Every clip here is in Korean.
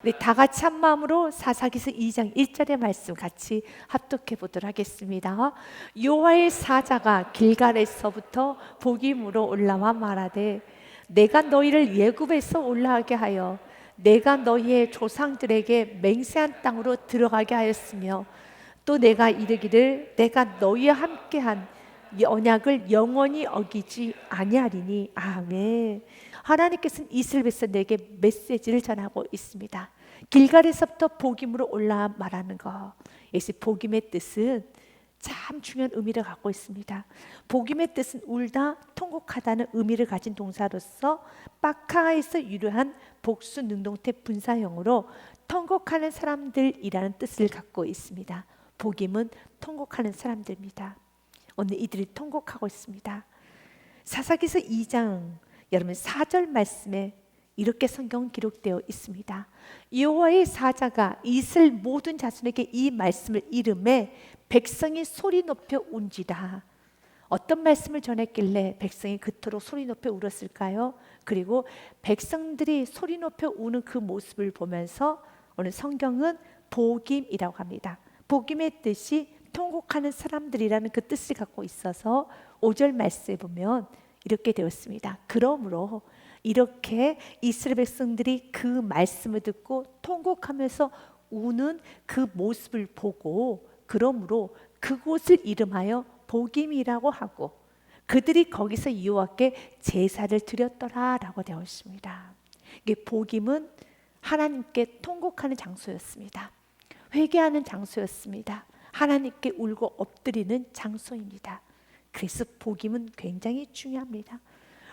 우리 다 같이 한 마음으로 사사기서 2장 1절의 말씀 같이 합독해 보도록 하겠습니다. 여호와의 사자가 길갈에서부터 복임으로 올라와 말하되 내가 너희를 애굽에서 올라가게 하여 내가 너희의 조상들에게 맹세한 땅으로 들어가게 하였으며 또 내가 이르기를 내가 너희와 함께한 언약을 영원히 어기지 아니하리니. 아멘. 하나님께서는 이스라엘 백성에게 메시지를 전하고 있습니다. 길갈에서부터 복임으로 올라 말하는 것. 역시 복임의 뜻은 참 중요한 의미를 갖고 있습니다. 복임의 뜻은 울다, 통곡하다는 의미를 가진 동사로서 빠카에서 유래한 복수 능동태 분사형으로 통곡하는 사람들이라는 뜻을 갖고 있습니다. 복임은 통곡하는 사람들입니다. 오늘 이들이 통곡하고 있습니다. 사사기서 2장 여러분 4절 말씀에 이렇게 성경 기록되어 있습니다. 여호와의 사자가 이스라엘 모든 자손에게 이 말씀을 이름해 백성이 소리 높여 운지라. 어떤 말씀을 전했길래 백성이 그토록 소리 높여 울었을까요? 그리고 백성들이 소리 높여 우는 그 모습을 보면서 오늘 성경은 복임이라고 합니다. 복임의 뜻이 통곡하는 사람들이라는 그 뜻을 갖고 있어서 5절 말씀에 보면 이렇게 되었습니다. 그러므로 이렇게 이스라엘 백성들이 그 말씀을 듣고 통곡하면서 우는 그 모습을 보고 그러므로 그곳을 이름하여 복임이라고 하고 그들이 거기서 여호와께 제사를 드렸더라라고 되어 있습니다. 이게 복임은 하나님께 통곡하는 장소였습니다. 회개하는 장소였습니다. 하나님께 울고 엎드리는 장소입니다. 그래서 복임은 굉장히 중요합니다.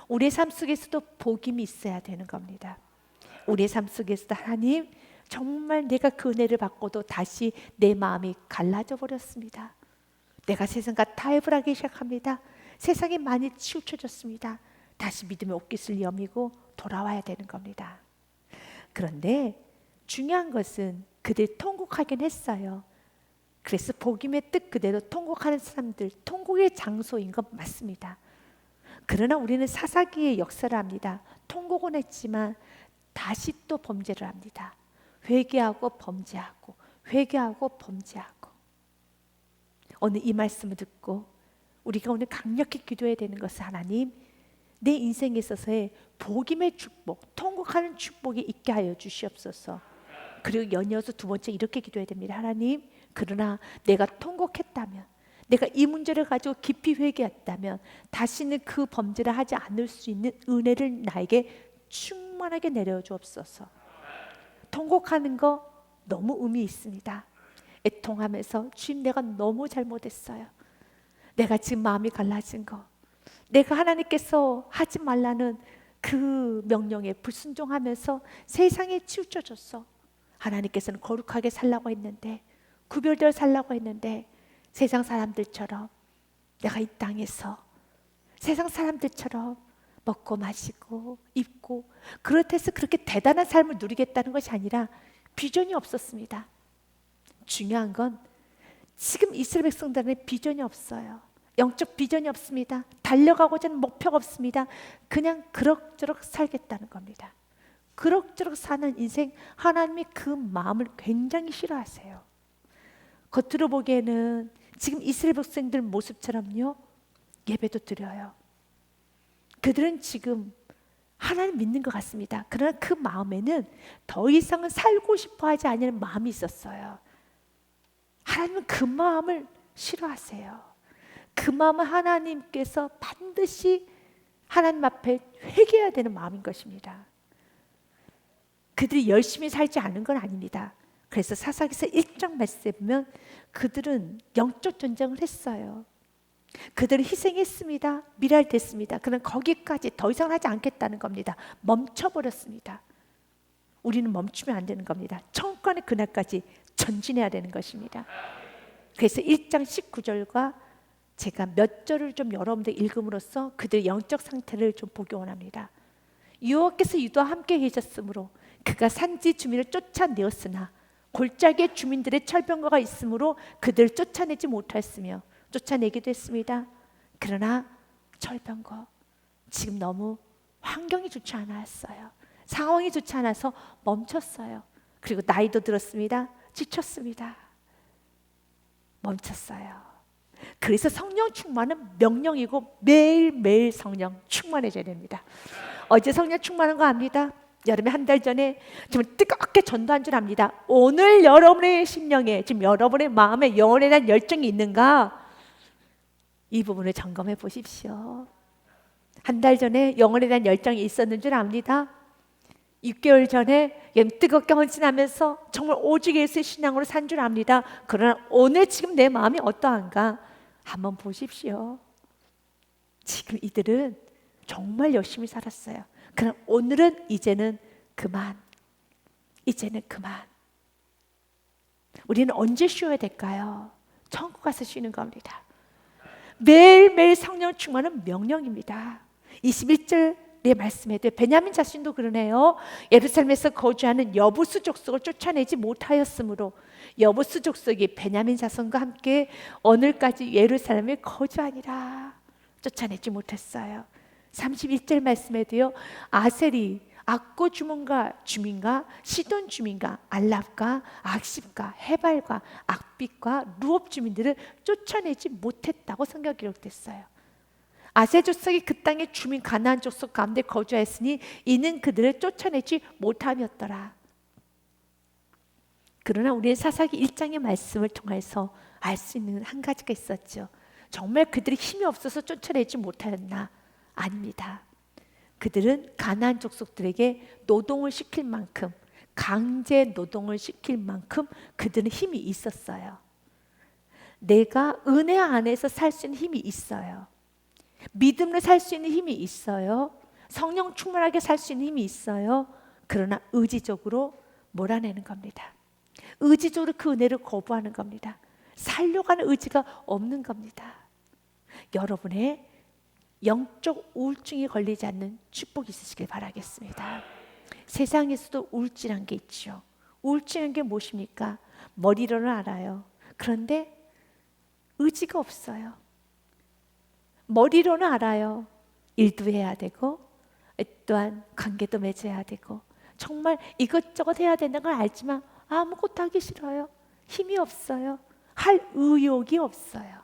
우리의 삶 속에서도 복임이 있어야 되는 겁니다. 우리의 삶 속에서도 하나님 정말 내가 그 은혜를 받고도 다시 내 마음이 갈라져 버렸습니다. 내가 세상과 타협을 하기 시작합니다. 세상이 많이 치우쳐졌습니다. 다시 믿음의 옷깃을 여미고 돌아와야 되는 겁니다. 그런데 중요한 것은 그들이 통곡하긴 했어요. 그래서 복임의 뜻 그대로 통곡하는 사람들, 통곡의 장소인 것 맞습니다. 그러나 우리는 사사기의 역사를 합니다. 통곡은 했지만 다시 또 범죄를 합니다. 회개하고 범죄하고 회개하고 범죄하고. 오늘 이 말씀을 듣고 우리가 오늘 강력히 기도해야 되는 것은 하나님 내 인생에 있어서의 복임의 축복, 통곡하는 축복이 있게 하여 주시옵소서. 그리고 연이어서 두 번째 이렇게 기도해야 됩니다. 하나님 그러나 내가 통곡했다면 내가 이 문제를 가지고 깊이 회개했다면 다시는 그 범죄를 하지 않을 수 있는 은혜를 나에게 충만하게 내려주옵소서. 통곡하는 거 너무 의미 있습니다. 애통하면서 주님 내가 너무 잘못했어요. 내가 지금 마음이 갈라진 거, 내가 하나님께서 하지 말라는 그 명령에 불순종하면서 세상에 치우쳐졌어. 하나님께서는 거룩하게 살라고 했는데 구별되어 살라고 했는데 세상 사람들처럼 내가 이 땅에서 세상 사람들처럼 먹고 마시고 입고 그렇다해서 그렇게 대단한 삶을 누리겠다는 것이 아니라 비전이 없었습니다. 중요한 건 지금 이스라엘 백성들은 비전이 없어요. 영적 비전이 없습니다. 달려가고자 하는 목표가 없습니다. 그냥 그럭저럭 살겠다는 겁니다. 그럭저럭 사는 인생, 하나님이 그 마음을 굉장히 싫어하세요. 겉으로 보기에는 지금 이스라엘 백성들 모습처럼요 예배도 드려요. 그들은 지금 하나님 믿는 것 같습니다. 그러나 그 마음에는 더 이상은 살고 싶어 하지 않는 마음이 있었어요. 하나님은 그 마음을 싫어하세요. 그 마음은 하나님께서 반드시 하나님 앞에 회개해야 되는 마음인 것입니다. 그들이 열심히 살지 않은 건 아닙니다. 그래서 사사기서 1장 말씀에 보면 그들은 영적 전쟁을 했어요. 그들은 희생했습니다. 미랄됐습니다. 그러나 거기까지 더 이상 하지 않겠다는 겁니다. 멈춰버렸습니다. 우리는 멈추면 안 되는 겁니다. 천국의 그날까지 전진해야 되는 것입니다. 그래서 1장 19절과 제가 몇 절을 좀 여러분들 읽음으로써 그들의 영적 상태를 좀 보기 원합니다. 여호와께서 유다와 함께 계셨으므로 그가 산지 주민을 쫓아내었으나 골짜기에 주민들의 철병거가 있으므로 그들을 쫓아내지 못했으며 쫓아내기도 했습니다. 그러나 철병거 지금 너무 환경이 좋지 않았어요. 상황이 좋지 않아서 멈췄어요. 그리고 나이도 들었습니다. 지쳤습니다. 멈췄어요. 그래서 성령 충만은 명령이고 매일매일 성령 충만해져야 됩니다. 어제 성령 충만한 거 압니다. 여름에 한 달 전에 정말 뜨겁게 전도한 줄 압니다. 오늘 여러분의 심령에, 지금 여러분의 마음에 영혼에 대한 열정이 있는가? 이 부분을 점검해 보십시오. 한 달 전에 영혼에 대한 열정이 있었는 줄 압니다. 6개월 전에 뜨겁게 헌신하면서 정말 오직 예수의 신앙으로 산 줄 압니다. 그러나 오늘 지금 내 마음이 어떠한가? 한번 보십시오. 지금 이들은 정말 열심히 살았어요. 그럼 오늘은 이제는 그만. 이제는 그만. 우리는 언제 쉬어야 될까요? 천국 가서 쉬는 겁니다. 매일매일 성령 충만은 명령입니다. 21절의 말씀에도 베냐민 자손도 그러네요. 예루살렘에서 거주하는 여부수 족속을 쫓아내지 못하였으므로 여부수 족속이 베냐민 자손과 함께 오늘까지 예루살렘에 거주하니라. 쫓아내지 못했어요. 31절 말씀에도요. 아셀이 악고 주민과 시돈 주민과 알랍과 악십과 해발과 악빛과 루옵 주민들을 쫓아내지 못했다고 성경 기록됐어요. 아셀 족속이 그 땅의 주민 가나안 족속 가운데 거주하였으니 이는 그들을 쫓아내지 못함이었더라. 그러나 우리는 사사기 1장의 말씀을 통해서 알 수 있는 한 가지가 있었죠. 정말 그들이 힘이 없어서 쫓아내지 못하였나? 아닙니다. 그들은 가나안 족속들에게 노동을 시킬 만큼, 강제 노동을 시킬 만큼 그들은 힘이 있었어요. 내가 은혜 안에서 살 수 있는 힘이 있어요. 믿음으로 살 수 있는 힘이 있어요. 성령 충만하게 살 수 있는 힘이 있어요. 그러나 의지적으로 몰아내는 겁니다. 의지적으로 그 은혜를 거부하는 겁니다. 살려고 하는 의지가 없는 겁니다. 여러분의 영적 우울증이 걸리지 않는 축복이 있으시길 바라겠습니다. 세상에서도 우울증이란 게 있죠. 우울증이란 게 무엇입니까? 머리로는 알아요. 그런데 의지가 없어요. 머리로는 알아요. 일도 해야 되고 또한 관계도 맺어야 되고 정말 이것저것 해야 된다는 걸 알지만 아무것도 하기 싫어요. 힘이 없어요. 할 의욕이 없어요.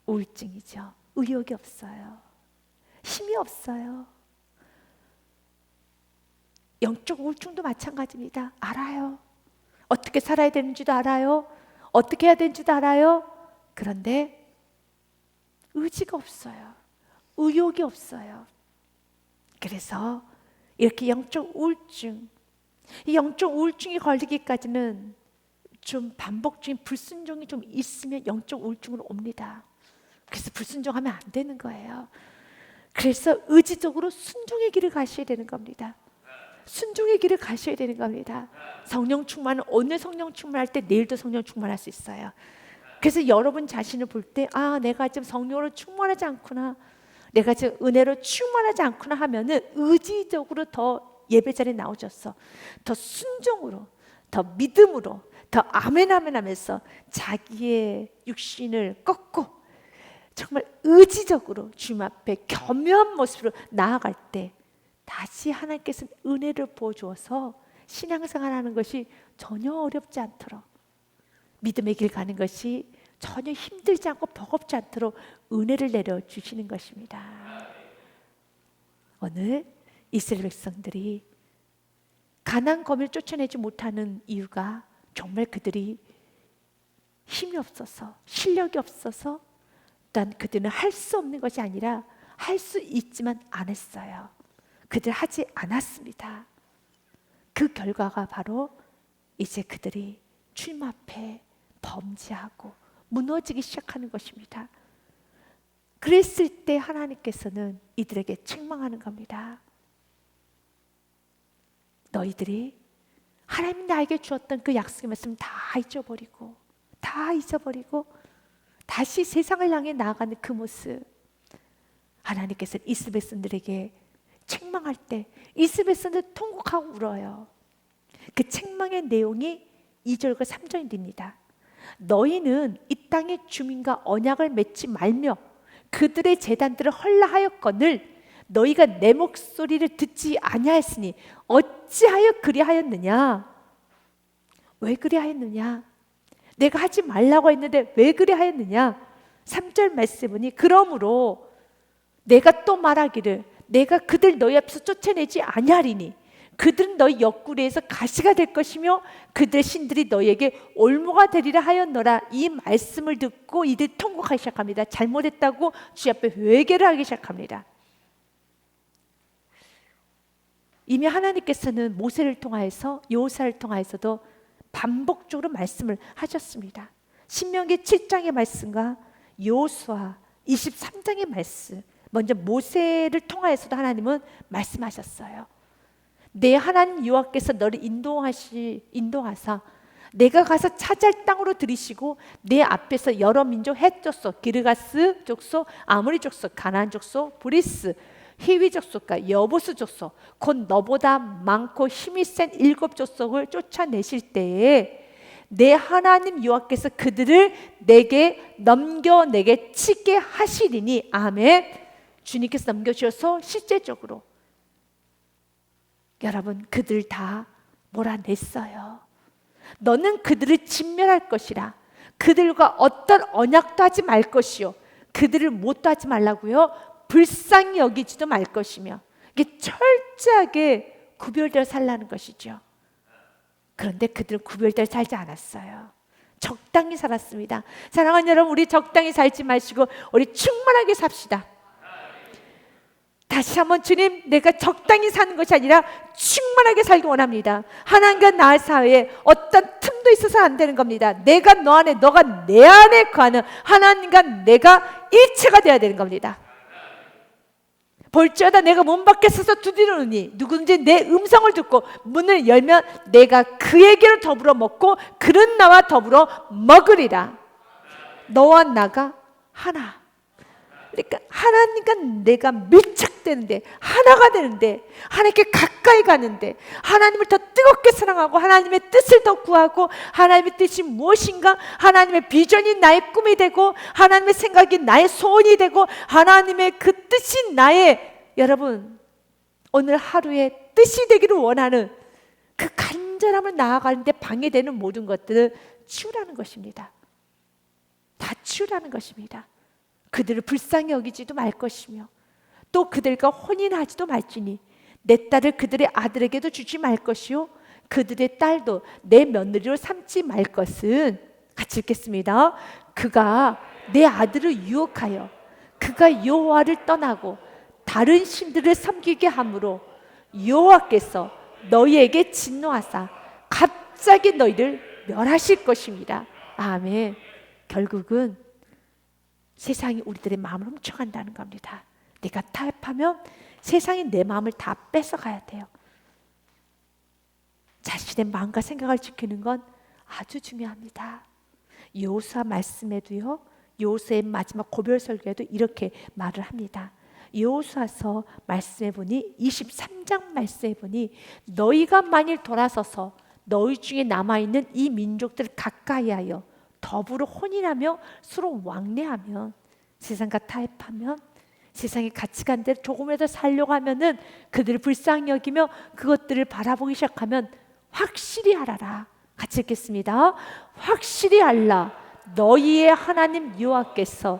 우울증이죠. 의욕이 없어요. 힘이 없어요. 영적 우울증도 마찬가지입니다. 알아요. 어떻게 살아야 되는지도 알아요. 어떻게 해야 되는지도 알아요. 그런데 의지가 없어요. 의욕이 없어요. 그래서 이렇게 영적 우울증, 이 영적 우울증이 걸리기까지는 좀 반복적인 불순종이 좀 있으면 영적 우울증으로 옵니다. 그래서 불순종하면 안 되는 거예요. 그래서 의지적으로 순종의 길을 가셔야 되는 겁니다. 순종의 길을 가셔야 되는 겁니다. 성령 충만은 오늘 성령 충만할 때 내일도 성령 충만할 수 있어요. 그래서 여러분 자신을 볼 때 내가 지금 성령으로 충만하지 않구나, 내가 지금 은혜로 충만하지 않구나 하면은 의지적으로 더 예배 자리에 나오셔서 더 순종으로, 더 믿음으로, 더 아멘 하면서 자기의 육신을 꺾고 정말 의지적으로 주님 앞에 겸허한 모습으로 나아갈 때 다시 하나님께서 은혜를 부어주어서 신앙생활하는 것이 전혀 어렵지 않도록, 믿음의 길 가는 것이 전혀 힘들지 않고 버겁지 않도록 은혜를 내려주시는 것입니다. 오늘 이스라엘 백성들이 가나안 거민을 쫓아내지 못하는 이유가 정말 그들이 힘이 없어서, 실력이 없어서, 또한 그들은 할 수 없는 것이 아니라 할 수 있지만 안 했어요. 그들 하지 않았습니다. 그 결과가 바로 이제 그들이 주님 앞에 범죄하고 무너지기 시작하는 것입니다. 그랬을 때 하나님께서는 이들에게 책망하는 겁니다. 너희들이 하나님이 나에게 주었던 그 약속의 말씀 다 잊어버리고 다시 세상을 향해 나아가는 그 모습, 하나님께서 이스라엘 백성들에게 책망할 때 이스라엘 백성들 통곡하고 울어요. 그 책망의 내용이 2절과 3절입니다. 너희는 이 땅의 주민과 언약을 맺지 말며 그들의 제단들을 헐라하였거늘 너희가 내 목소리를 듣지 아니하였으니 어찌하여 그리하였느냐. 왜 그래 하였느냐? 내가 하지 말라고 했는데 왜 그래 하였느냐? 3절 말씀 보니 그러므로 내가 또 말하기를 내가 그들 너희 앞에서 쫓아내지 아니하리니 그들은 너희 옆구리에서 가시가 될 것이며 그들 신들이 너희에게 올무가 되리라 하였노라. 이 말씀을 듣고 이들 통곡하기 시작합니다. 잘못했다고 주 앞에 회개를 하기 시작합니다. 이미 하나님께서는 모세를 통하여서 여호수아를 통하여서도 반복적으로 말씀을 하셨습니다. 신명기 7장의 말씀과 여호수아 23장의 말씀, 먼저 모세를 통하여서도 하나님은 말씀하셨어요. 내 하나님 여호와께서 너를 인도하사 내가 가서 차지할 땅으로 들이시고 내 앞에서 여러 민족 헷 족속, 기르가스 족속, 아모리 족속, 가나안 족속, 브리스, 히위 족속과 여보스 족속, 곧 너보다 많고 힘이 센 7 족속을 쫓아내실 때에 내 하나님 여호와께서 그들을 내게 넘겨 내게 치게 하시리니. 아멘. 주님께서 넘겨주셔서 실제적으로 여러분 그들 다 몰아냈어요. 너는 그들을 진멸할 것이라. 그들과 어떤 언약도 하지 말 것이요 그들을 못도 하지 말라고요. 불쌍히 여기지도 말 것이며. 이게 철저하게 구별되어 살라는 것이죠. 그런데 그들은 구별되어 살지 않았어요. 적당히 살았습니다. 사랑하는 여러분, 우리 적당히 살지 마시고 우리 충만하게 삽시다. 다시 한번 주님, 내가 적당히 사는 것이 아니라 충만하게 살기 원합니다. 하나님과 나의 사이에 어떤 틈도 있어서 안 되는 겁니다. 내가 너 안에, 너가 내 안에 거하는 하나님과 내가 일체가 되어야 되는 겁니다. 볼지어다 내가 문 밖에 서서 두드리노니 누구든지 내 음성을 듣고 문을 열면 내가 그에게로 더불어 먹고 그는 나와 더불어 먹으리라. 너와 나가 하나. 그러니까 하나님과 내가 밀착되는데, 하나가 되는데, 하나님께 가까이 가는데, 하나님을 더 뜨겁게 사랑하고 하나님의 뜻을 더 구하고 하나님의 뜻이 무엇인가, 하나님의 비전이 나의 꿈이 되고 하나님의 생각이 나의 소원이 되고 하나님의 그 뜻이 나의, 여러분 오늘 하루의 뜻이 되기를 원하는 그 간절함을 나아가는데 방해되는 모든 것들을 치우라는 것입니다. 다 치우라는 것입니다. 그들을 불쌍히 여기지도 말 것이며 또 그들과 혼인하지도 말지니 내 딸을 그들의 아들에게도 주지 말 것이요 그들의 딸도 내 며느리로 삼지 말 것은, 같이 읽겠습니다. 그가 내 아들을 유혹하여 그가 여호와를 떠나고 다른 신들을 섬기게 함으로 여호와께서 너희에게 진노하사 갑자기 너희를 멸하실 것입니다. 아멘. 결국은 세상이 우리들의 마음을 훔쳐간다는 겁니다. 내가 타협하면 세상이 내 마음을 다 뺏어가야 돼요. 자신의 마음과 생각을 지키는 건 아주 중요합니다. 여호수아 말씀에도요, 여호수아의 마지막 고별 설교에도 이렇게 말을 합니다. 여호수아서 말씀해 보니 23장 말씀해 보니 너희가 만일 돌아서서 너희 중에 남아있는 이 민족들을 가까이하여 더불어 혼인하며 서로 왕래하면, 세상과 타협하면, 세상의 가치관대로 조금이라도 살려고 하면은 그들을 불쌍히 여기며 그것들을 바라보기 시작하면 확실히 알아라. 같이 읽겠습니다. 확실히 알라. 너희의 하나님 여호와께서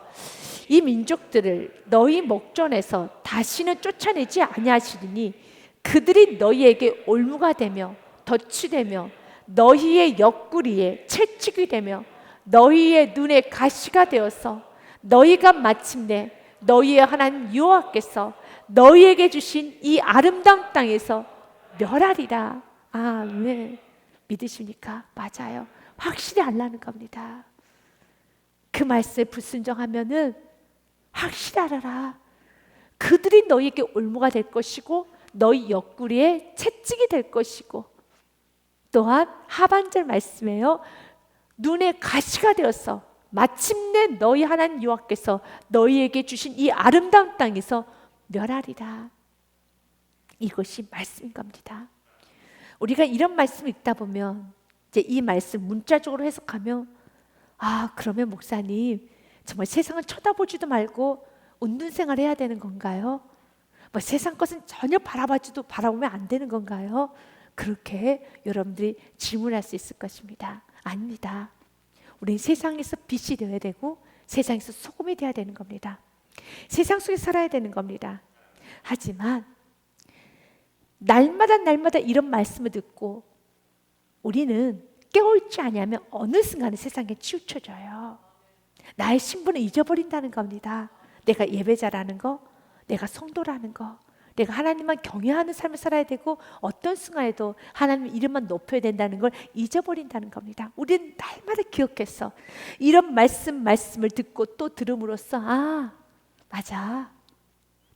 이 민족들을 너희 목전에서 다시는 쫓아내지 아니하시리니 그들이 너희에게 올무가 되며 덫이 되며 너희의 옆구리에 채찍이 되며 너희의 눈에 가시가 되어서 너희가 마침내 너희의 하나님 여호와께서 너희에게 주신 이 아름다운 땅에서 멸하리라. 아멘. 믿으십니까? 맞아요. 확실히 알라는 겁니다. 그 말씀에 불순종하면은 확실히 알아라. 그들이 너희에게 올무가 될 것이고 너희 옆구리에 채찍이 될 것이고, 또한 하반절 말씀에요, 눈에 가시가 되어서 마침내 너희 하나님 여호와께서 너희에게 주신 이 아름다운 땅에서 멸하리라. 이것이 말씀인 겁니다. 우리가 이런 말씀 읽다 보면 이제 이 말씀 문자적으로 해석하면, 아, 그러면 목사님 정말 세상을 쳐다보지도 말고 운둔 생활 해야 되는 건가요? 뭐 세상 것은 전혀 바라보면 안 되는 건가요? 그렇게 여러분들이 질문할 수 있을 것입니다. 아닙니다. 우리는 세상에서 빛이 되어야 되고 세상에서 소금이 되어야 되는 겁니다. 세상 속에 살아야 되는 겁니다. 하지만 날마다 이런 말씀을 듣고 우리는 깨어있지 아니하면 어느 순간에 세상에 치우쳐져요. 나의 신분을 잊어버린다는 겁니다. 내가 예배자라는 거, 내가 성도라는 거, 내가 하나님만 경외하는 삶을 살아야 되고 어떤 순간에도 하나님 이름만 높여야 된다는 걸 잊어버린다는 겁니다. 우리는 날마다 기억해서 이런 말씀을 듣고 또 들음으로써 맞아,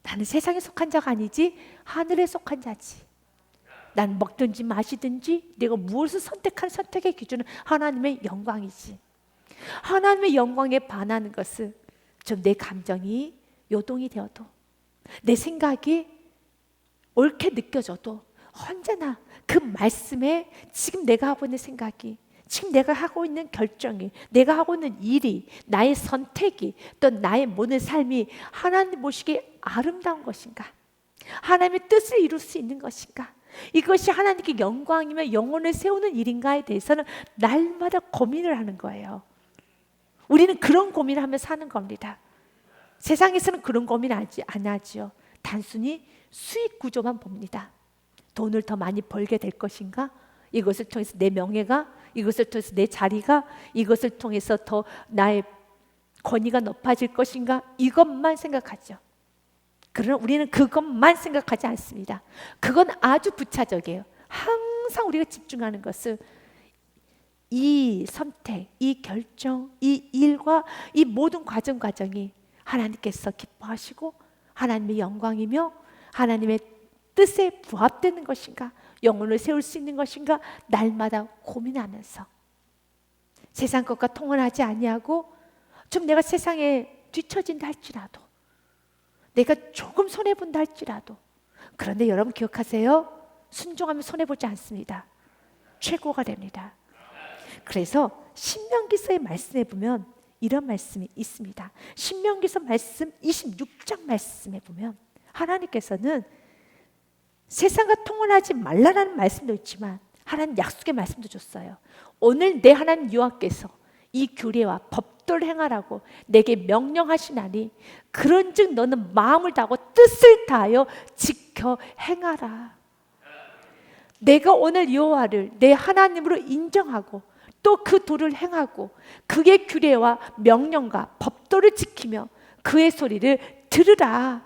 나는 세상에 속한 자가 아니지 하늘에 속한 자지. 난 먹든지 마시든지 내가 무엇을 선택한 선택의 기준은 하나님의 영광이지. 하나님의 영광에 반하는 것은 좀 내 감정이 요동이 되어도 내 생각이 옳게 느껴져도 언제나 그 말씀에 지금 내가 하고 있는 생각이, 지금 내가 하고 있는 결정이, 내가 하고 있는 일이, 나의 선택이, 또 나의 모든 삶이 하나님 보시기에 아름다운 것인가? 하나님의 뜻을 이룰 수 있는 것인가? 이것이 하나님께 영광이며 영혼을 세우는 일인가에 대해서는 날마다 고민을 하는 거예요. 우리는 그런 고민을 하며 사는 겁니다. 세상에서는 그런 고민 안 하지요. 단순히 수익 구조만 봅니다. 돈을 더 많이 벌게 될 것인가? 이것을 통해서 내 명예가, 이것을 통해서 내 자리가, 이것을 통해서 더 나의 권위가 높아질 것인가? 이것만 생각하죠. 그러나 우리는 그것만 생각하지 않습니다. 그건 아주 부차적이에요. 항상 우리가 집중하는 것은 이 선택, 이 결정, 이 일과 이 모든 과정이 하나님께서 기뻐하시고 하나님의 영광이며 하나님의 뜻에 부합되는 것인가, 영혼을 세울 수 있는 것인가 날마다 고민하면서 세상 것과 통혼하지 아니하고 좀 내가 세상에 뒤처진다 할지라도, 내가 조금 손해본다 할지라도, 그런데 여러분 기억하세요. 순종하면 손해보지 않습니다. 최고가 됩니다. 그래서 신명기서의 말씀에 보면 이런 말씀이 있습니다. 신명기서 말씀 26장 말씀에 보면 하나님께서는 세상과 통혼하지 말라라는 말씀도 있지만 하나님 약속의 말씀도 줬어요. 오늘 내 하나님 여호와께서 이 규례와 법도를 행하라고 내게 명령하시나니 그런즉 너는 마음을 다하고 뜻을 다하여 지켜 행하라. 내가 오늘 여호와를 내 하나님으로 인정하고 또 그 도를 행하고 그의 규례와 명령과 법도를 지키며 그의 소리를 들으라.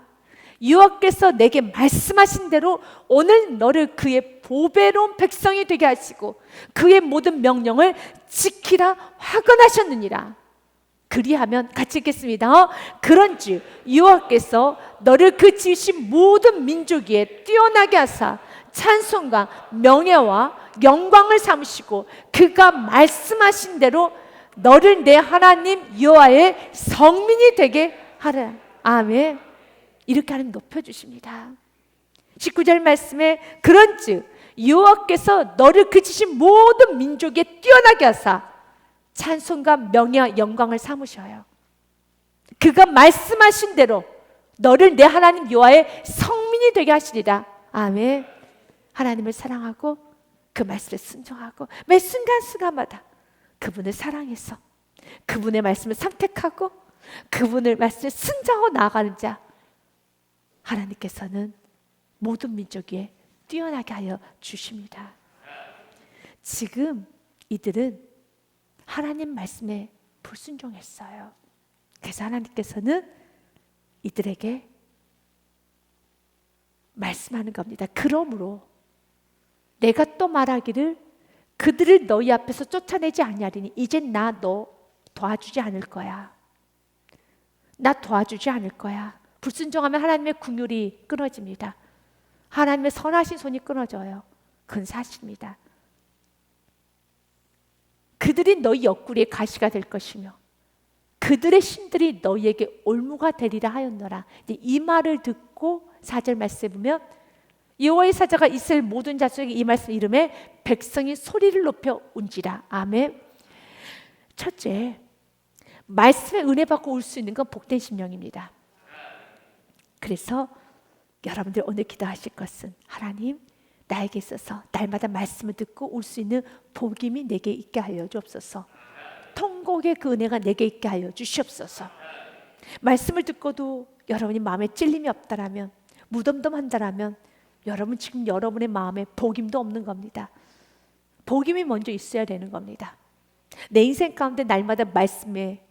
여호와께서 내게 말씀하신 대로 오늘 너를 그의 보배로운 백성이 되게 하시고 그의 모든 명령을 지키라 화근하셨느니라. 그리하면 같이 읽겠습니다. 그런즉 여호와께서 너를 그 지으신 모든 민족 위에 뛰어나게 하사 찬송과 명예와 영광을 삼으시고 그가 말씀하신 대로 너를 내 하나님 여호와의 성민이 되게 하라. 아멘. 이렇게 하나님 높여주십니다. 19절 말씀에 그런즉 여호와께서 너를 그 지신 모든 민족에 뛰어나게 하사 찬송과 명예와 영광을 삼으셔요. 그가 말씀하신 대로 너를 내 하나님 여호와의 성민이 되게 하시리라. 아멘. 하나님을 사랑하고 그 말씀에 순종하고 매 순간순간마다 그분을 사랑해서 그분의 말씀을 선택하고 그분의 말씀에 순종하고 나아가는 자, 하나님께서는 모든 민족 위에 뛰어나게 하여 주십니다. 지금 이들은 하나님 말씀에 불순종했어요. 그래서 하나님께서는 이들에게 말씀하는 겁니다. 그러므로 내가 또 말하기를 그들을 너희 앞에서 쫓아내지 아니하리니 이젠 나 너 도와주지 않을 거야. 나 도와주지 않을 거야. 불순종하면 하나님의 긍휼이 끊어집니다. 하나님의 선하신 손이 끊어져요. 그건 사실입니다. 그들이 너희 옆구리에 가시가 될 것이며 그들의 신들이 너희에게 올무가 되리라 하였노라. 이 말을 듣고 4절 말씀에 보면 여호와의 사자가 이스라엘 모든 자손에게 이 말씀 이름에 백성이 소리를 높여 운지라. 아멘. 첫째, 말씀에 은혜 받고 울 수 있는 건 복된 심령입니다. 그래서 여러분들 오늘 기도하실 것은 하나님, 나에게 있어서 날마다 말씀을 듣고 올 수 있는 복임이 내게 있게 하여 주옵소서. 통곡의 그 은혜가 내게 있게 하여 주시옵소서. 말씀을 듣고도 여러분이 마음에 찔림이 없다라면, 무덤덤한다라면 여러분 지금 여러분의 마음에 복임도 없는 겁니다. 복임이 먼저 있어야 되는 겁니다. 내 인생 가운데 날마다 말씀에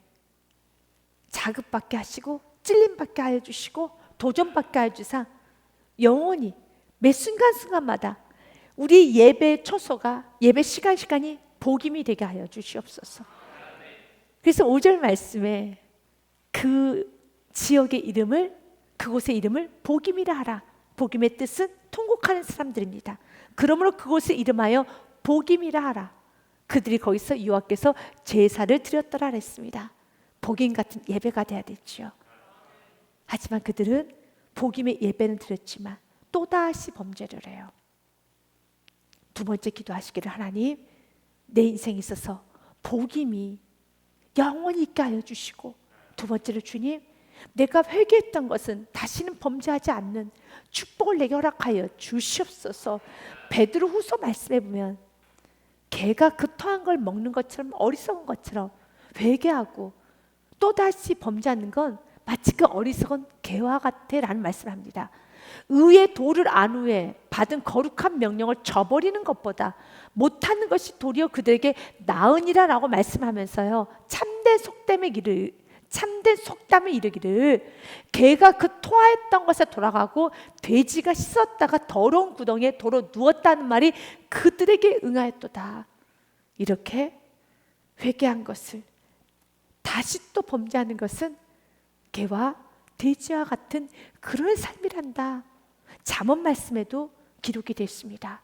자극받게 하시고 찔림받게 하여 주시고 도전받게 하여 주사 영원히 매 순간순간마다 우리 예배 초소가, 예배 시간이 복임이 되게 하여 주시옵소서. 그래서 5절 말씀에 그 지역의 이름을, 그곳의 이름을 복임이라 하라. 복임의 뜻은 통곡하는 사람들입니다. 그러므로 그곳을 이름하여 복임이라 하라. 그들이 거기서 여호와께서 제사를 드렸더라 했습니다. 복임 같은 예배가 돼야 되지요. 하지만 그들은 복임의 예배는 드렸지만 또다시 범죄를 해요. 두 번째 기도하시기를, 하나님 내 인생에 있어서 복임이 영원히 있게 하여 주시고, 두 번째로 주님 내가 회개했던 것은 다시는 범죄하지 않는 축복을 내게 허락하여 주시옵소서. 베드로 후서 말씀해 보면 개가 그 토한 걸 먹는 것처럼, 어리석은 것처럼 회개하고 또다시 범죄하는 건 마치 그 어리석은 개와 같아 라는 말씀을 합니다. 의의 도를 안 후에 받은 거룩한 명령을 저버리는 것보다 못하는 것이 도리어 그들에게 나으니라 라고 말씀하면서요, 참된 속담을 이르기를, 개가 그 토하였던 것에 돌아가고 돼지가 씻었다가 더러운 구덩이에 도로 누웠다는 말이 그들에게 응하였도다. 이렇게 회개한 것을 다시 또 범죄하는 것은 개와 돼지와 같은 그런 삶이란다. 잠언 말씀에도 기록이 됐습니다.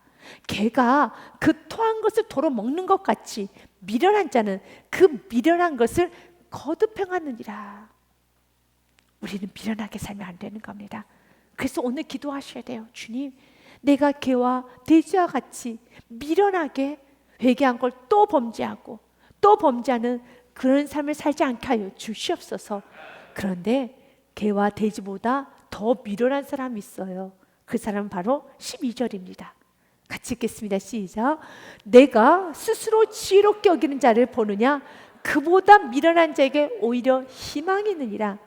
개가 그 토한 것을 도로 먹는 것 같이 미련한 자는 그 미련한 것을 거듭 행하느니라. 우리는 미련하게 살면 안 되는 겁니다. 그래서 오늘 기도하셔야 돼요. 주님, 내가 개와 돼지와 같이 미련하게 회개한 걸 또 범죄하고 또 범죄하는 그런 삶을 살지 않게 하여 주시옵소서. 그런데 개와 돼지보다 더 미련한 사람이 있어요. 그 사람은 바로 12절입니다. 같이 읽겠습니다. 시작. 내가 스스로 지혜롭게 여기는 자를 보느냐, 그보다 미련한 자에게 오히려 희망이 있느니라.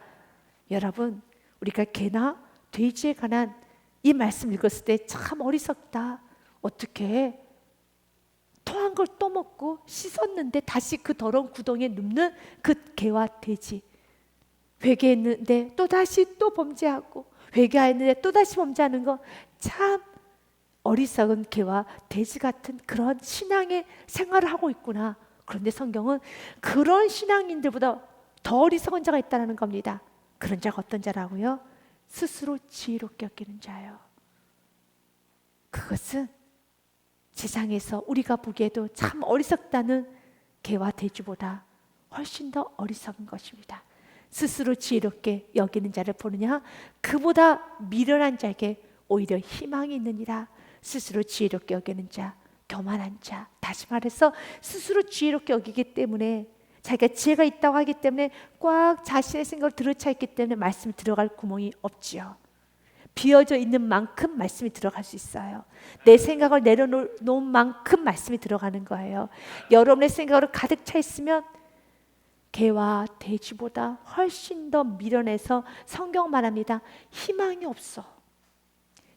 여러분, 우리가 개나 돼지에 관한 이 말씀 읽었을 때 참 어리석다. 어떻게 토한 걸 또 먹고 씻었는데 다시 그 더러운 구덩이에 눕는 그 개와 돼지. 회개했는데 또다시 또 범죄하고, 회개했는데 또다시 범죄하는 거 참 어리석은 개와 돼지 같은 그런 신앙의 생활을 하고 있구나. 그런데 성경은 그런 신앙인들보다 더 어리석은 자가 있다는 겁니다. 그런 자가 어떤 자라고요? 스스로 지혜롭게 여기는 자요. 그것은 세상에서 우리가 보기에도 참 어리석다는 개와 돼지보다 훨씬 더 어리석은 것입니다. 스스로 지혜롭게 여기는 자를 보느냐, 그보다 미련한 자에게 오히려 희망이 있느니라. 스스로 지혜롭게 여기는 자, 교만한 자, 다시 말해서 스스로 지혜롭게 여기기 때문에, 자기가 지혜가 있다고 하기 때문에 꽉 자신의 생각을 들어차 있기 때문에 말씀이 들어갈 구멍이 없지요. 비어져 있는 만큼 말씀이 들어갈 수 있어요. 내 생각을 내려놓은 만큼 말씀이 들어가는 거예요. 여러분의 생각으로 가득 차 있으면 개와 돼지보다 훨씬 더 미련해서 성경 말합니다. 희망이 없어.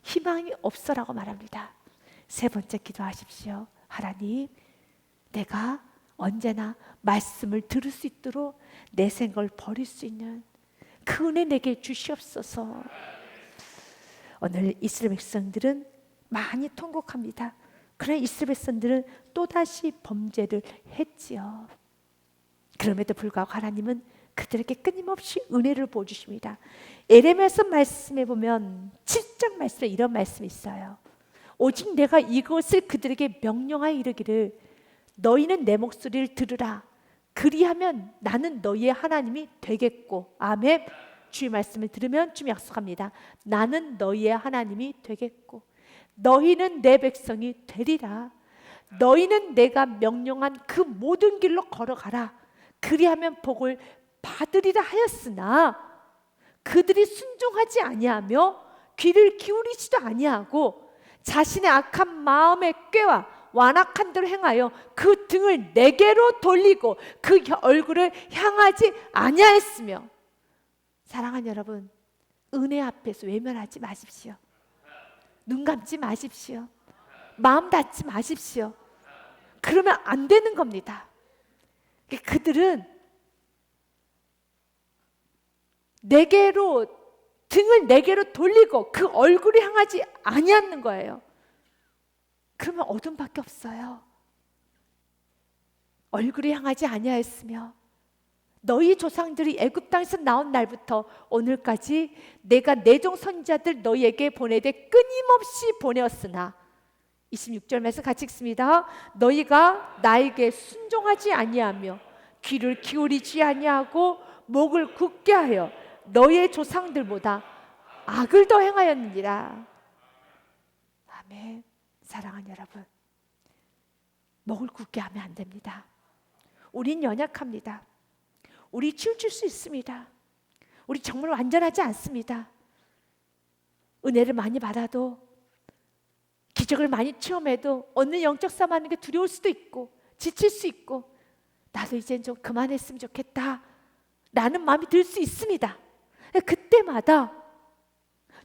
희망이 없어라고 말합니다. 세 번째 기도하십시오. 하나님, 내가 언제나 말씀을 들을 수 있도록 내 생각을 버릴 수 있는 그 은혜 내게 주시옵소서. 오늘 이스라엘 백성들은 많이 통곡합니다. 그러나 이스라엘 백성들은 또다시 범죄를 했지요. 그럼에도 불구하고 하나님은 그들에게 끊임없이 은혜를 보여주십니다. 에레미야서 말씀해 보면 7장 말씀에 이런 말씀이 있어요. 오직 내가 이것을 그들에게 명령하여 이르기를, 너희는 내 목소리를 들으라. 그리하면 나는 너희의 하나님이 되겠고. 아멘. 주의 말씀을 들으면 주님 약속합니다. 나는 너희의 하나님이 되겠고 너희는 내 백성이 되리라. 너희는 내가 명령한 그 모든 길로 걸어가라. 그리하면 복을 받으리라 하였으나 그들이 순종하지 아니하며 귀를 기울이지도 아니하고 자신의 악한 마음의 꾀와 완악한 대로 행하여 그 등을 내게로 돌리고 그 얼굴을 향하지 아니하였으며. 사랑하는 여러분, 은혜 앞에서 외면하지 마십시오. 눈 감지 마십시오. 마음 닫지 마십시오. 그러면 안 되는 겁니다. 그들은 등을 내게로 돌리고 그 얼굴을 향하지 아니하는 거예요. 그러면 어둠밖에 없어요. 얼굴을 향하지 아니하였으며 너희 조상들이 애굽 땅에서 나온 날부터 오늘까지 내가 내 종 선지자들 너희에게 보내되 끊임없이 보내었으나 26절 말씀 같이 읽습니다. 너희가 나에게 순종하지 아니하며 귀를 기울이지 아니하고 목을 굳게 하여 너희의 조상들보다 악을 더 행하였느니라. 아멘. 사랑하는 여러분, 목을 굳게 하면 안 됩니다. 우린 연약합니다. 우리 치우칠 수 있습니다. 우리 정말 완전하지 않습니다. 은혜를 많이 받아도, 기적을 많이 체험해도 어느 영적 싸움 하는 게 두려울 수도 있고 지칠 수 있고 나도 이젠 좀 그만했으면 좋겠다 라는 마음이 들 수 있습니다. 그때마다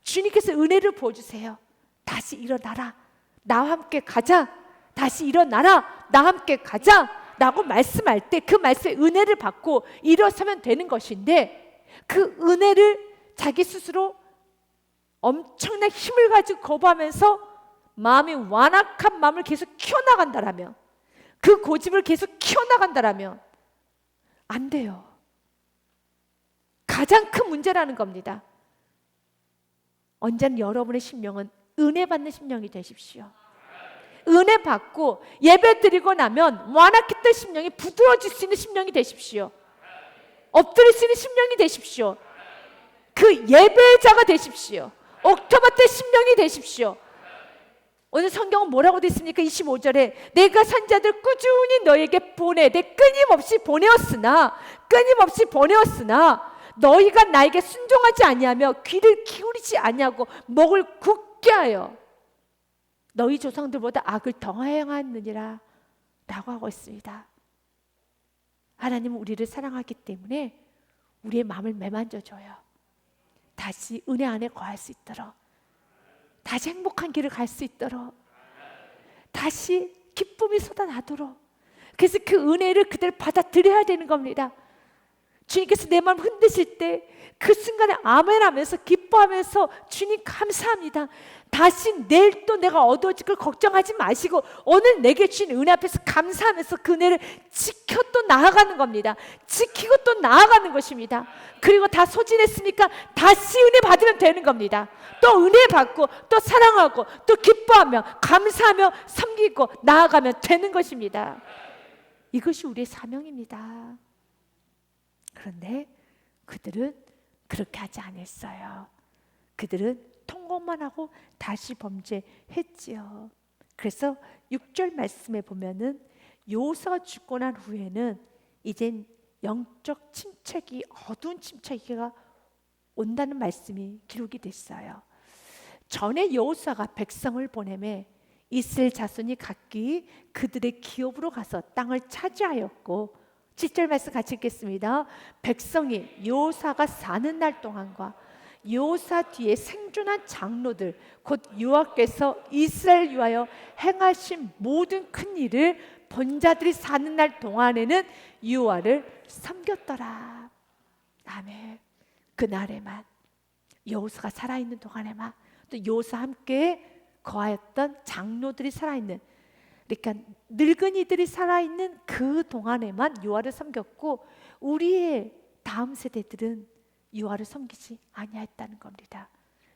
주님께서 은혜를 부어주세요. 다시 일어나라, 나와 함께 가자. 다시 일어나라, 나와 함께 가자 라고 말씀할 때 그 말씀에 은혜를 받고 일어서면 되는 것인데, 그 은혜를 자기 스스로 엄청난 힘을 가지고 거부하면서 마음이 완악한 마음을 계속 키워나간다라면, 그 고집을 계속 키워나간다라면 안 돼요. 가장 큰 문제라는 겁니다. 언제나 여러분의 심령은 은혜 받는 심령이 되십시오. 은혜 받고 예배 드리고 나면 완악했던 심령이 부드러워질 수 있는 심령이 되십시오. 엎드릴 수 있는 심령이 되십시오. 그 예배자가 되십시오. 옥토바 때 심령이 되십시오. 오늘 성경은 뭐라고 되어 있습니까? 25절에 내가 선지자들 꾸준히 너에게 보내되 끊임없이 보내었으나 너희가 나에게 순종하지 아니하며 귀를 기울이지 아니하고 목을 굳게 하여 너희 조상들보다 악을 더 행하였느니라 라고 하고 있습니다. 하나님은 우리를 사랑하기 때문에 우리의 마음을 매만져줘요. 다시 은혜 안에 거할 수 있도록, 다시 행복한 길을 갈 수 있도록, 다시 기쁨이 쏟아나도록. 그래서 그 은혜를 그대로 받아들여야 되는 겁니다. 주님께서 내 마음 흔드실 때 그 순간에 아멘 하면서 기뻐하면서 주님 감사합니다, 다시 내일 또 내가 어두워질 걸 걱정하지 마시고 오늘 내게 주신 은혜 앞에서 감사하면서 그 은혜를 지켜 또 나아가는 겁니다. 지키고 또 나아가는 것입니다. 그리고 다 소진했으니까 다시 은혜 받으면 되는 겁니다. 또 은혜 받고 또 사랑하고 또 기뻐하며 감사하며 섬기고 나아가면 되는 것입니다. 이것이 우리의 사명입니다. 그런데 그들은 그렇게 하지 않았어요. 그들은 통곡만 하고 다시 범죄했지요. 그래서 6절 말씀에 보면은 여호수아가 죽고 난 후에는 이젠 영적 침체기, 어두운 침체기가 온다는 말씀이 기록이 됐어요. 전에 여호수아가 백성을 보내매 이스라엘 자손이 각기 그들의 기업으로 가서 땅을 차지하였고, 7절 말씀 같이 읽겠습니다. 백성이 여호수아가 사는 날 동안과 여호수아 뒤에 생존한 장로들 곧 여호와께서 이스라엘 위하여 행하신 모든 큰 일을 본 자들이 사는 날 동안에는 여호와를 섬겼더라. 아멘. 그날에만, 여호수아가 살아있는 동안에만, 또 여호수아와 함께 거하였던 장로들이 살아있는, 그러니까 늙은이들이 살아있는 그 동안에만 여호와를 섬겼고, 우리의 다음 세대들은 여호와를 섬기지 아니했다는 겁니다.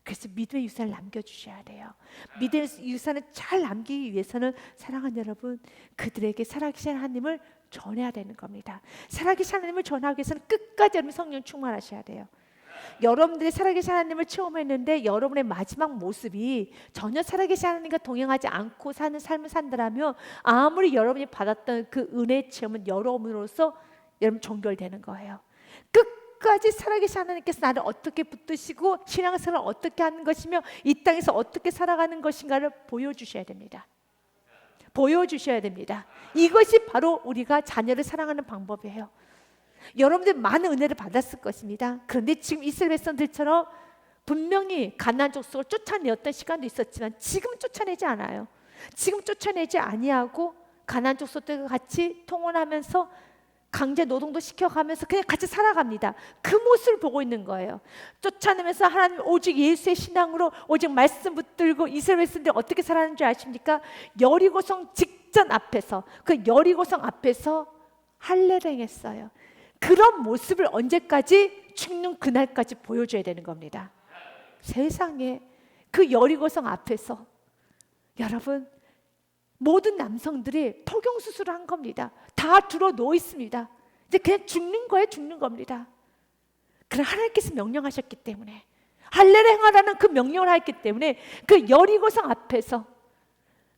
그래서 믿음의 유산을 남겨주셔야 돼요. 믿음의 유산을 잘 남기기 위해서는 사랑하는 여러분, 그들에게 살아계신 하나님을 전해야 되는 겁니다. 살아계신 하나님을 전하기 위해서는 끝까지 여러분 성령 충만하셔야 돼요. 여러분들이 살아계신 하나님을 체험했는데 여러분의 마지막 모습이 전혀 살아계신 하나님과 동행하지 않고 사는 삶을 산다라면 아무리 여러분이 받았던 그 은혜 체험은 여러분으로서 여러분 종결되는 거예요. 끝까지 살아계신 하나님께서 나를 어떻게 붙드시고 신앙생활을 어떻게 하는 것이며 이 땅에서 어떻게 살아가는 것인가를 보여주셔야 됩니다. 보여주셔야 됩니다. 이것이 바로 우리가 자녀를 사랑하는 방법이에요. 여러분들 많은 은혜를 받았을 것입니다. 그런데 지금 이스라엘 백성들처럼 분명히 가나안 족속을 쫓아내었던 시간도 있었지만 지금 쫓아내지 않아요. 지금 쫓아내지 아니하고 가나안 족속들과 같이 통혼하면서 강제 노동도 시켜가면서 그냥 같이 살아갑니다. 그 모습을 보고 있는 거예요. 쫓아내면서 하나님 오직 예수의 신앙으로 오직 말씀 붙들고 이스라엘 백성들이 어떻게 살았는 줄 아십니까? 여리고성 직전 앞에서, 그 여리고성 앞에서 할례를 행했어요. 그런 모습을 언제까지? 죽는 그날까지 보여줘야 되는 겁니다. 세상에 그 여리고성 앞에서 여러분 모든 남성들이 토경수술을 한 겁니다. 다 들어 누워 있습니다. 이제 그냥 죽는 거예요. 죽는 겁니다. 그럼 하나님께서 명령하셨기 때문에, 할례를 행하라는 그 명령을 하였기 때문에 그 여리고성 앞에서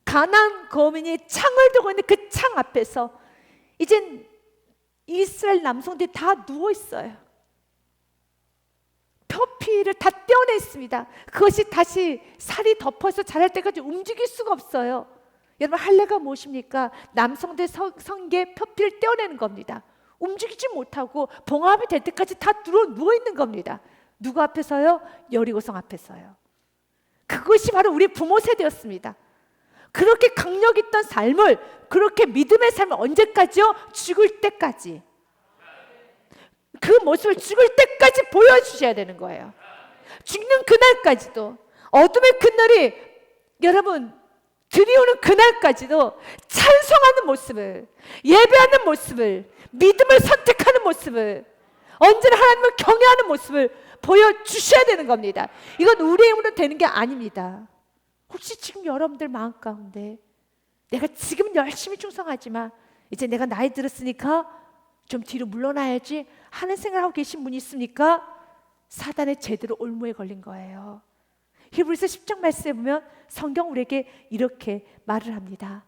가나안 거민이 창을 들고 있는 그 창 앞에서 이젠 이스라엘 남성들이 다 누워 있어요. 표피를 다 떼어냈습니다. 그것이 다시 살이 덮어서 자랄 때까지 움직일 수가 없어요. 여러분, 할례가 무엇입니까? 남성들 성기의 표피를 떼어내는 겁니다. 움직이지 못하고 봉합이 될 때까지 다 누워 있는 겁니다. 누구 앞에서요? 여리고성 앞에서요. 그것이 바로 우리 부모 세대였습니다. 그렇게 강력 있던 삶을, 그렇게 믿음의 삶을 언제까지요? 죽을 때까지. 그 모습을 죽을 때까지 보여주셔야 되는 거예요. 죽는 그날까지도, 어둠의 그날이 여러분 들이오는 그날까지도 찬송하는 모습을, 예배하는 모습을, 믿음을 선택하는 모습을, 언제나 하나님을 경외하는 모습을 보여주셔야 되는 겁니다. 이건 우리의 힘으로 되는 게 아닙니다. 혹시 지금 여러분들 마음 가운데 내가 지금 열심히 충성하지만 이제 내가 나이 들었으니까 좀 뒤로 물러나야지 하는 생각을 하고 계신 분이 있습니까? 사단의 제대로 올무에 걸린 거예요. 히브리서 10장 말씀에 보면 성경 우리에게 이렇게 말을 합니다.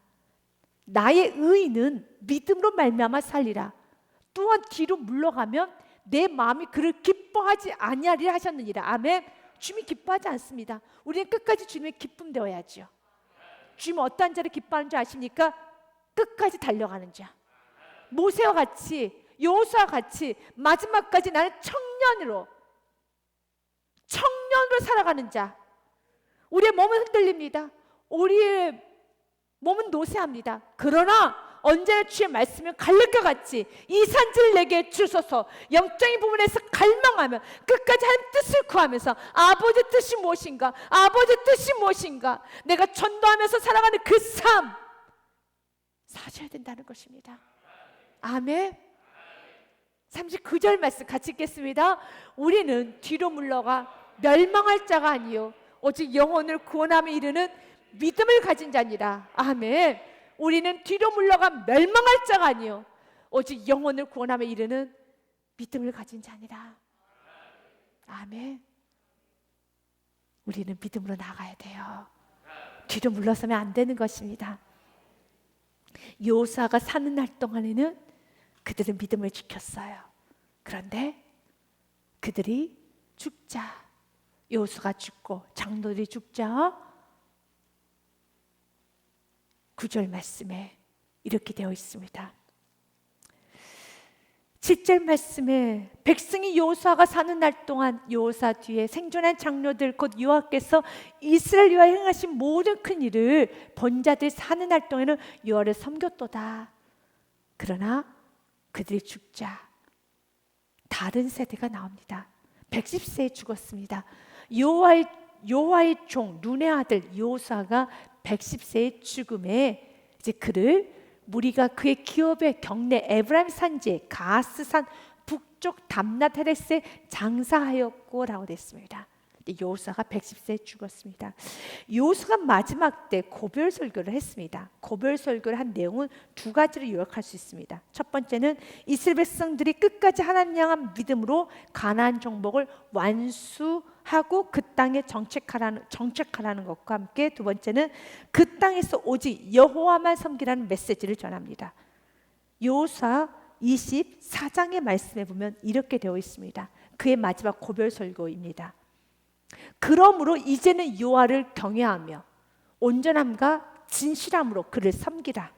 나의 의인은 믿음으로 말미암아 살리라. 또한 뒤로 물러가면 내 마음이 그를 기뻐하지 아니하리라 하셨느니라. 아멘. 주님이 기뻐하지 않습니다. 우리는 끝까지 주님의 기쁨 되어야죠. 주님은 어떠한 자를 기뻐하는 줄 아십니까? 끝까지 달려가는 자. 모세와 같이, 여호수아와 같이 마지막까지 나는 청년으로 살아가는 자. 우리의 몸은 흔들립니다. 우리의 몸은 노쇠합니다. 그러나 언제나 주의 말씀을 갈릴과 같이 이 산지를 내게 주소서, 영적인 부분에서 갈망하며 끝까지 하나님 뜻을 구하면서 아버지 뜻이 무엇인가, 아버지 뜻이 무엇인가, 내가 전도하면서 살아가는 그 삶 사셔야 된다는 것입니다. 아멘. 39절 말씀 같이 읽겠습니다. 우리는 뒤로 물러가 멸망할 자가 아니요 오직 영혼을 구원함에 이르는 믿음을 가진 자니라. 아멘. 우리는 뒤로 물러가 멸망할 자가 아니요 오직 영혼을 구원함에 이르는 믿음을 가진 자니라. 아멘. 우리는 믿음으로 나가야 돼요. 뒤로 물러서면 안 되는 것입니다. 여호수아가 사는 날 동안에는 그들은 믿음을 지켰어요. 그런데 그들이 죽자, 여호수아가 죽고 장로들이 죽자 9절 말씀에 이렇게 되어 있습니다. 7절 말씀에 백성이 여호수아가 사는 날 동안 여호수아 뒤에 생존한 장로들 곧 여호와께서 이스라엘 위하여 행하신 모든 큰 일을 본 자들이 사는 날 동안에는 여호와를 섬겼도다. 그러나 그들이 죽자 다른 세대가 나옵니다. 110세에 죽었습니다. 여호와의 종 눈의 아들 여호수아가 110세의 죽음에 이제 그를 무리가 그의 기업의 경내 에브라임 산지에 가스산 북쪽 담낫 헤레스에 장사하였고라고 됐습니다. 여호수아가 110세에 죽었습니다. 여호수아가 마지막 때 고별 설교를 했습니다. 고별 설교를 한 내용은 두 가지로 요약할 수 있습니다. 첫 번째는 이스라엘 백성들이 끝까지 하나님 향한 믿음으로 가나안 정복을 완수하고 그 땅에 정착하라는 것과 함께 두 번째는 그 땅에서 오직 여호와만 섬기라는 메시지를 전합니다. 여호수아 24장의 말씀에 보면 이렇게 되어 있습니다. 그의 마지막 고별 설교입니다. 그러므로 이제는 여호와를 경외하며 온전함과 진실함으로 그를 섬기라.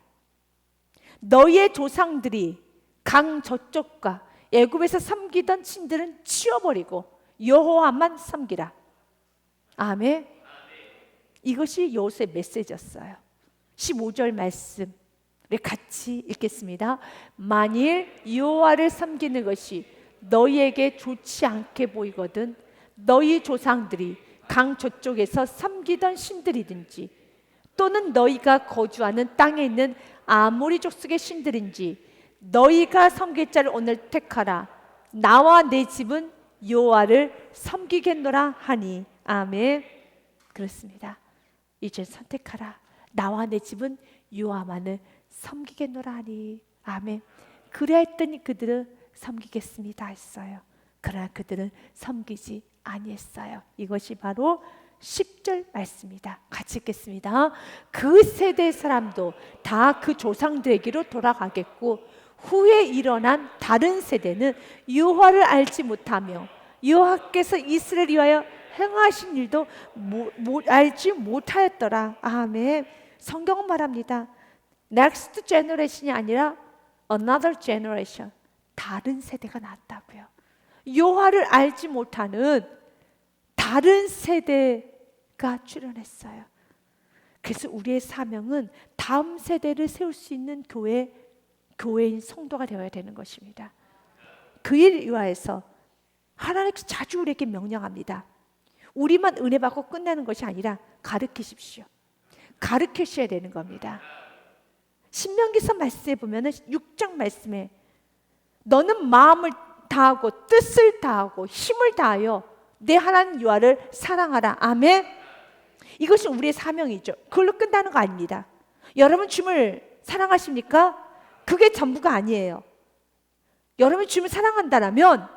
너희의 조상들이 강 저쪽과 애굽에서 섬기던 신들은 치워버리고 여호와만 섬기라. 아멘. 이것이 여호수아의 메시지였어요. 15절 말씀을 같이 읽겠습니다. 만일 여호와를 섬기는 것이 너희에게 좋지 않게 보이거든 너희 조상들이 강 저쪽에서 섬기던 신들이든지 또는 너희가 거주하는 땅에 있는 아모리 족속의 신들인지 너희가 섬길 자를 오늘 택하라. 나와 내 집은 여호와를 섬기겠노라 하니. 아멘. 그렇습니다. 이제 선택하라. 나와 내 집은 여호와만을 섬기겠노라 하니. 아멘. 그래 했더니 그들은 섬기겠습니다 했어요. 그러나 그들은 섬기지 아니했어요. 이것이 바로 10절 말씀입니다. 같이 읽겠습니다. 그 세대 사람도 다 그 조상들에게로 돌아가겠고 후에 일어난 다른 세대는 여호와를 알지 못하며 여호와께서 이스라엘 위하여 행하신 일도 알지 못하였더라. 아멘. 성경은 말합니다. Next generation이 아니라 another generation. 다른 세대가 나왔다고요. 여호와를 알지 못하는 다른 세대가 출현했어요. 그래서 우리의 사명은 다음 세대를 세울 수 있는 교회인 성도가 되어야 되는 것입니다. 그 일 위하여서 하나님께서 자주 우리에게 명령합니다. 우리만 은혜 받고 끝내는 것이 아니라 가르치십시오. 가르치셔야 되는 겁니다. 신명기서 말씀에 보면 6장 말씀에 너는 마음을 다하고 뜻을 다하고 힘을 다하여 내 하나님 여호와를 사랑하라. 아멘. 이것이 우리의 사명이죠. 그걸로 끝나는 거 아닙니다. 여러분 주님을 사랑하십니까? 그게 전부가 아니에요. 여러분 주님을 사랑한다면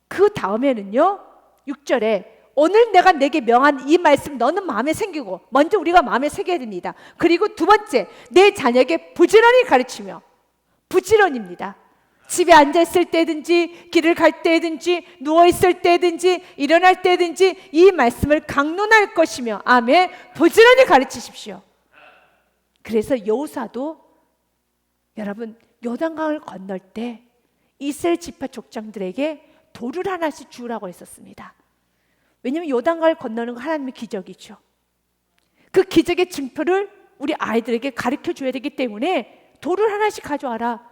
그 다음에는요 6절에 오늘 내가 내게 명한 이 말씀 너는 마음에 새기고 먼저 우리가 마음에 새겨야 됩니다. 그리고 두 번째 내 자녀에게 부지런히 가르치며 부지런입니다. 집에 앉아있을 때든지 길을 갈 때든지 누워있을 때든지 일어날 때든지 이 말씀을 강론할 것이며 아멘. 부지런히 가르치십시오. 그래서 여호수아도 여러분 요단강을 건널 때 이스라엘 지파 족장들에게 돌을 하나씩 주라고 했었습니다. 왜냐하면 요단강을 건너는 건 하나님의 기적이죠. 그 기적의 증표를 우리 아이들에게 가르쳐 줘야 되기 때문에 돌을 하나씩 가져와라.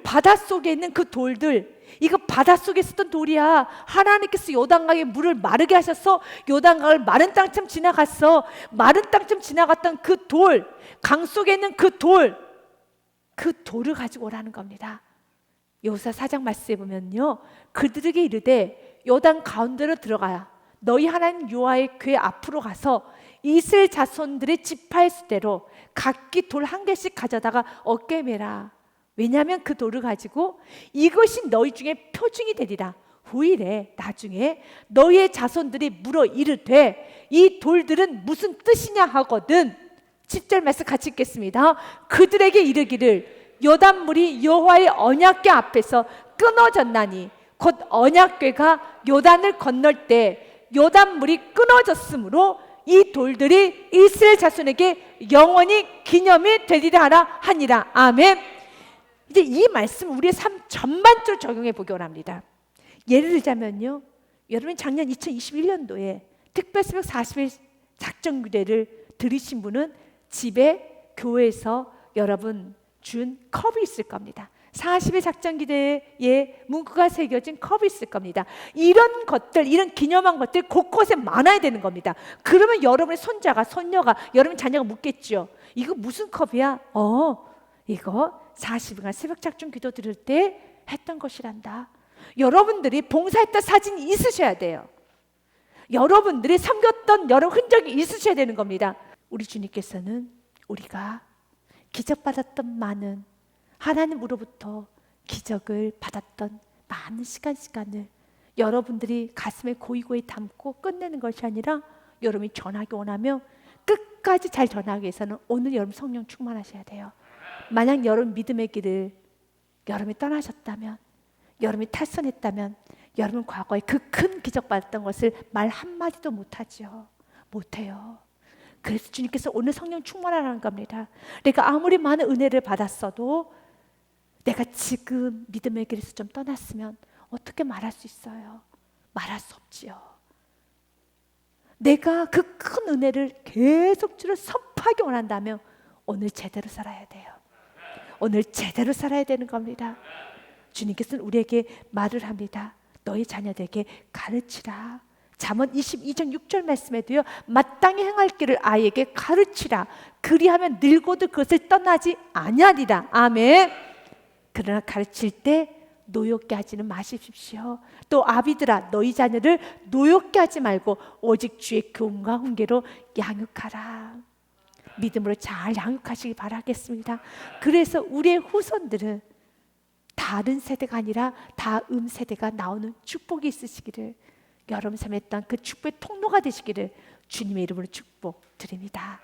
바닷속에 있는 그 돌들, 이거 바닷속에 있었던 돌이야. 하나님께서 요단강에 물을 마르게 하셔서 요단강을 마른 땅처럼 지나갔어. 마른 땅처럼 지나갔던 그 돌, 강 속에 있는 그 돌을 가지고 오라는 겁니다. 여호수아 4장 말씀에 보면요 그들에게 이르되 요단 가운데로 들어가야 너희 하나님 여호와의 궤 앞으로 가서 이스라엘 자손들의 지파의 수대로 각기 돌 한 개씩 가져다가 어깨에 매라. 왜냐하면 그 돌을 가지고 이것이 너희 중에 표징이 되리라. 후일에 나중에 너희의 자손들이 물어 이르되 이 돌들은 무슨 뜻이냐 하거든. 10절 말씀 같이 읽겠습니다. 그들에게 이르기를 요단물이 여호와의 언약궤 앞에서 끊어졌나니 곧 언약궤가 요단을 건널 때 요단물이 끊어졌으므로 이 돌들이 이스라엘 자손에게 영원히 기념이 되리라 하라 하니라. 아멘. 이제 이 말씀 우리의 삶 전반적으로 적용해 보기 원합니다. 예를 들자면요 여러분 작년 2021년도에 특별새벽 40일 작정규대를 들으신 분은 집에 교회에서 여러분 준 컵이 있을 겁니다. 40일 작정기대에 문구가 새겨진 컵이 있을 겁니다. 이런 것들, 이런 기념한 것들 곳곳에 많아야 되는 겁니다. 그러면 여러분의 손자가, 손녀가, 여러분 자녀가 묻겠죠. 이거 무슨 컵이야? 이거 40일간 새벽 작정기도 들을 때 했던 것이란다. 여러분들이 봉사했던 사진이 있으셔야 돼요. 여러분들이 섬겼던 여러 흔적이 있으셔야 되는 겁니다. 우리 주님께서는 우리가 기적받았던 많은 하나님으로부터 기적을 받았던 많은 시간을 여러분들이 가슴에 고이고이 담고 끝내는 것이 아니라 여러분이 전하기 원하며 끝까지 잘 전하기 위해서는 오늘 여러분 성령 충만하셔야 돼요. 만약 여러분 믿음의 길을 여러분이 떠나셨다면, 여러분이 탈선했다면, 여러분 과거에 그 큰 기적 받았던 것을 말 한마디도 못하죠. 못해요. 그래서 주님께서 오늘 성령 충만하라는 겁니다. 내가 아무리 많은 은혜를 받았어도 내가 지금 믿음의 길에서 좀 떠났으면 어떻게 말할 수 있어요? 말할 수 없지요. 내가 그 큰 은혜를 계속 주를 선포하기 원한다면 오늘 제대로 살아야 돼요. 오늘 제대로 살아야 되는 겁니다. 주님께서는 우리에게 말을 합니다. 너희 자녀들에게 가르치라. 잠언 22장 6절 말씀에도요, 마땅히 행할 길을 아이에게 가르치라. 그리하면 늙어도 그것을 떠나지 아니하리라. 아멘. 그러나 가르칠 때 노엽게 하지는 마십시오. 또 아비들아, 너희 자녀를 노엽게 하지 말고 오직 주의 교훈과 훈계로 양육하라. 믿음으로 잘 양육하시기 바라겠습니다. 그래서 우리의 후손들은 다른 세대가 아니라 다음 세대가 나오는 축복이 있으시기를, 여러분 삶에 있던 그 축복의 통로가 되시기를 주님의 이름으로 축복드립니다.